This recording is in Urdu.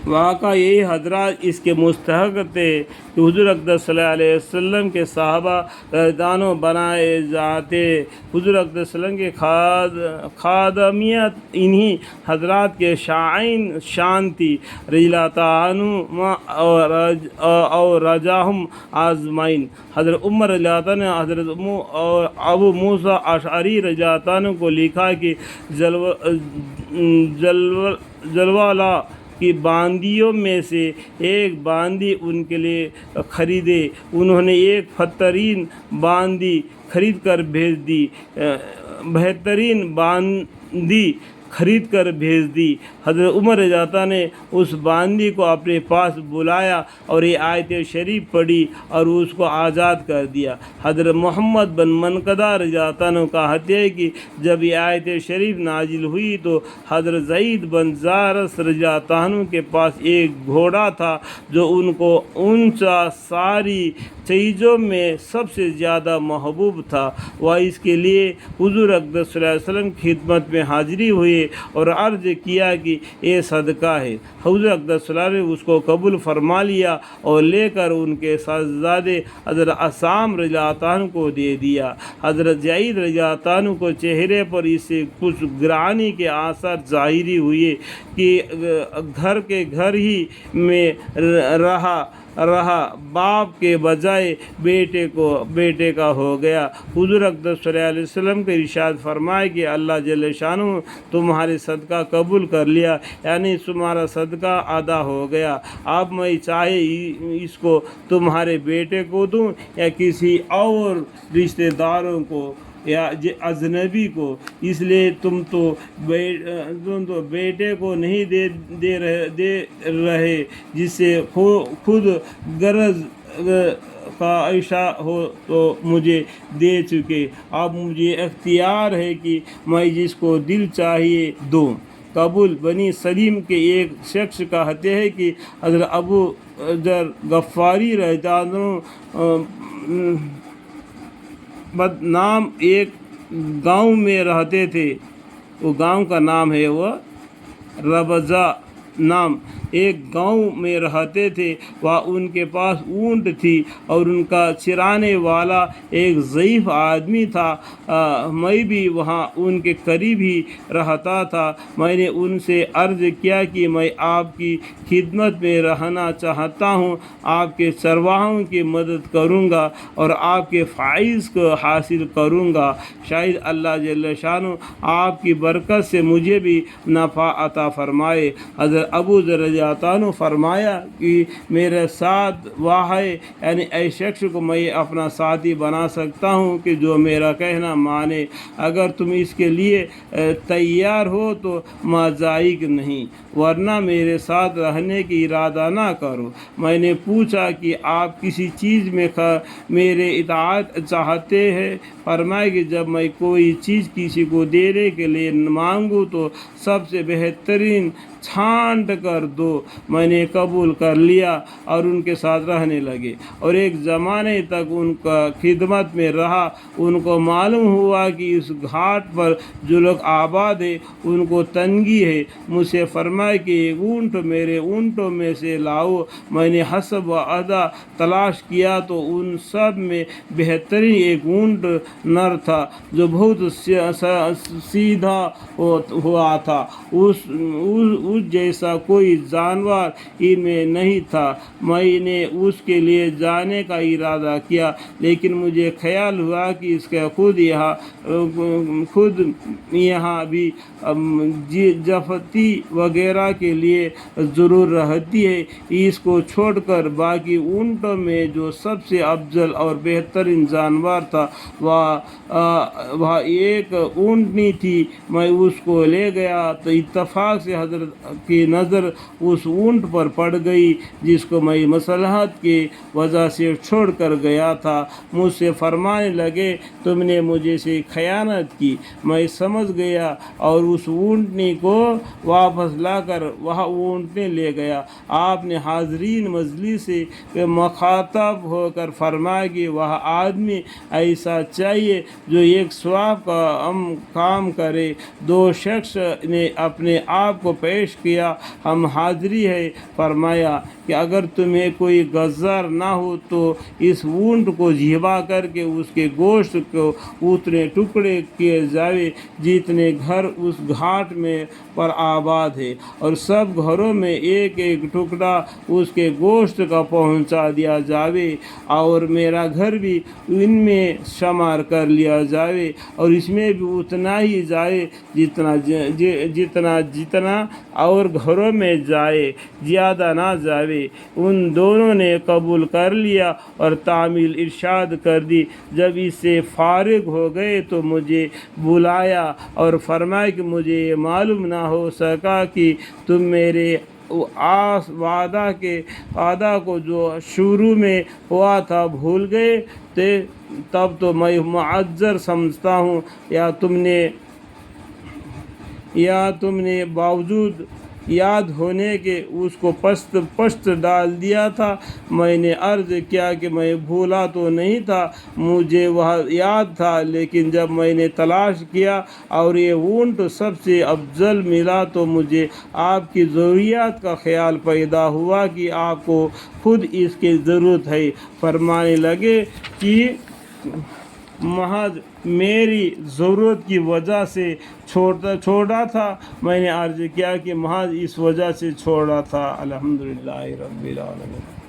واقعہ یہی حضرات اس کے مستحق تھے کہ حضور اقدس صلی اللہ علیہ وسلم کے صحابہ دانوں بنائے جاتے. حضور اقدس صلی اللہ علیہ وسلم کے خادمیت انہی حضرات کے شان تھی رضی اللہ تعالیٰ عنہ اور رجاہم آزمائن. حضرت عمر رضی اللہ تعالیٰ نے حضرت اور ابو موسیٰ اشعری رضی اللہ تعالیٰ کو لکھا کہ جلوالہ کی باندیوں میں سے ایک باندی ان کے لیے خریدے. انہوں نے ایک بہترین باندی خرید کر بھیج دی حضرت عمر رضی اللہ عنہ نے اس باندی کو اپنے پاس بلایا اور یہ آیت شریف پڑھی اور اس کو آزاد کر دیا. حضرت محمد بن منقدہ رضی اللہ عنہ کہتے ہیں کہ جب یہ آیت شریف نازل ہوئی تو حضرت زید بن زارس رضی اللہ عنہ کے پاس ایک گھوڑا تھا جو ان کو اونچا ساری چیزوں میں سب سے زیادہ محبوب تھا. وہ اس کے لیے حضور اقدس صلی اللہ علیہ وسلم کی خدمت میں حاضری ہوئے اور عرض کیا کہ یہ صدقہ ہے. حضور اقدس صلی اللہ علیہ وسلم نے اس کو قبول فرما لیا اور لے کر ان کے صاحبزادے حضرت عصام رضی اللہ عنہ کو دے دیا. حضرت زید رضی اللہ عنہ کو چہرے پر اس سے کچھ گرانی کے آثار ظاہری ہوئے کہ گھر کے گھر ہی میں رہا باپ کے بجائے بیٹے کا ہو گیا. حضور اقدس صلی اللہ علیہ وسلم کے ارشاد فرمائے کہ اللہ جل شانہ تمہارے صدقہ قبول کر لیا، یعنی تمہارا صدقہ ادا ہو گیا. اب میں چاہے اس کو تمہارے بیٹے کو دوں یا کسی اور رشتہ داروں کو یا اجنبی کو، اس لیے تم تو بیٹے کو نہیں دے رہے جس سے خود غرض کا عائشہ ہو تو مجھے دے چکے. اب مجھے اختیار ہے کہ میں جس کو دل چاہیے دوں. قبول بنی سلیم کے ایک شخص کہتے ہیں کہ حضرت ابو ذر غفاری رضی اللہ عنہ بدنام ایک گاؤں میں رہتے تھے. وہ گاؤں کا نام ہے وہ ربضہ نام. ایک گاؤں میں رہتے تھے. وہاں ان کے پاس اونٹ تھی اور ان کا چرانے والا ایک ضعیف آدمی تھا. میں بھی وہاں ان کے قریب ہی رہتا تھا. میں نے ان سے عرض کیا کہ میں آپ کی خدمت میں رہنا چاہتا ہوں، آپ کے چرواہوں کی مدد کروں گا اور آپ کے فائز کو حاصل کروں گا. شاید اللہ جل شانہ آپ کی برکت سے مجھے بھی نفع عطا فرمائے. حضرت ابو ذر رضی اللہ عنہ فرمایا کہ میرے ساتھ وہ ہے، یعنی ایسے شخص کو میں اپنا ساتھی بنا سکتا ہوں کہ جو میرا کہنا مانے. اگر تم اس کے لیے تیار ہو تو مزائق نہیں، ورنہ میرے ساتھ رہنے کی ارادہ نہ کرو. میں نے پوچھا کہ آپ کسی چیز میں میرے اطاعت چاہتے ہیں؟ فرمایا کہ جب میں کوئی چیز کسی کو دینے کے لیے مانگوں تو سب سے بہترین چھانٹ کر دو. میں نے قبول کر لیا اور ان کے ساتھ رہنے لگے اور ایک زمانے تک ان کا خدمت میں رہا. ان کو معلوم ہوا کہ اس گھاٹ پر جو لوگ آباد ہیں ان کو تنگی ہے. مجھ سے فرمائے کہ ایک اونٹ میرے اونٹوں میں سے لاؤ. میں نے حسب و ادا تلاش کیا تو ان سب میں بہترین ایک اونٹ نر تھا جو بہت سیدھا ہوا تھا. اس جیسا کوئی جانور ان میں نہیں تھا. میں نے اس کے لیے جانے کا ارادہ کیا، لیکن مجھے خیال ہوا کہ اس کا خود یہاں بھی جفتی وغیرہ کے لیے ضرور رہتی ہے. اس کو چھوڑ کر باقی اونٹوں میں جو سب سے افضل اور بہترین جانور تھا وہ ایک اونٹنی تھی. میں اس کو لے گیا تو اتفاق سے حضرت کی نظر اس اونٹ پر پڑ گئی جس کو میں مصلحت کی وجہ سے چھوڑ کر گیا تھا. مجھ سے فرمانے لگے تم نے مجھے سے خیانت کی. میں سمجھ گیا اور اس اونٹنی کو واپس لا کر وہ اونٹنی لے گیا. آپ نے حاضرین مجلس سے مخاطب ہو کر فرمایا کہ وہ آدمی ایسا چاہیے جو ایک ثواب کا کام کرے. دو شخص نے اپنے آپ کو پیش پیش کیا ہم حاضری ہے، فرمایا کہ اگر تمہیں کوئی غرض نہ ہو تو اس اونٹ کو ذبح کر کے اس کے گوشت کو اتنے ٹکڑے کیے جاوے جتنے گھر اس گھاٹ میں پر آباد ہے، اور سب گھروں میں ایک ایک ٹکڑا اس کے گوشت کا پہنچا دیا جاوے، اور میرا گھر بھی ان میں شمار کر لیا جاوے، اور اس میں بھی اتنا ہی جائے جتنا اور گھروں میں جائے، زیادہ نہ جاوے۔ ان دونوں نے قبول کر لیا اور تعمیل ارشاد کر دی۔ جب اس سے فارغ ہو گئے تو مجھے بلایا اور فرمایا کہ مجھے یہ معلوم نہ ہو سکا کہ تم میرے وعدہ کو جو شروع میں ہوا تھا بھول گئے تھے، تب تو میں معذر سمجھتا ہوں، یا تم نے باوجود یاد ہونے کے اس کو پشت ڈال دیا تھا۔ میں نے عرض کیا کہ میں بھولا تو نہیں تھا، مجھے وہ یاد تھا، لیکن جب میں نے تلاش کیا اور یہ اونٹ سب سے افضل ملا تو مجھے آپ کی ضروریات کا خیال پیدا ہوا کہ آپ کو خود اس کی ضرورت ہے۔ فرمانے لگے کہ محض میری ضرورت کی وجہ سے چھوڑا تھا۔ میں نے عرض کیا کہ محض اس وجہ سے چھوڑا تھا۔ الحمدللہ رب العالمین۔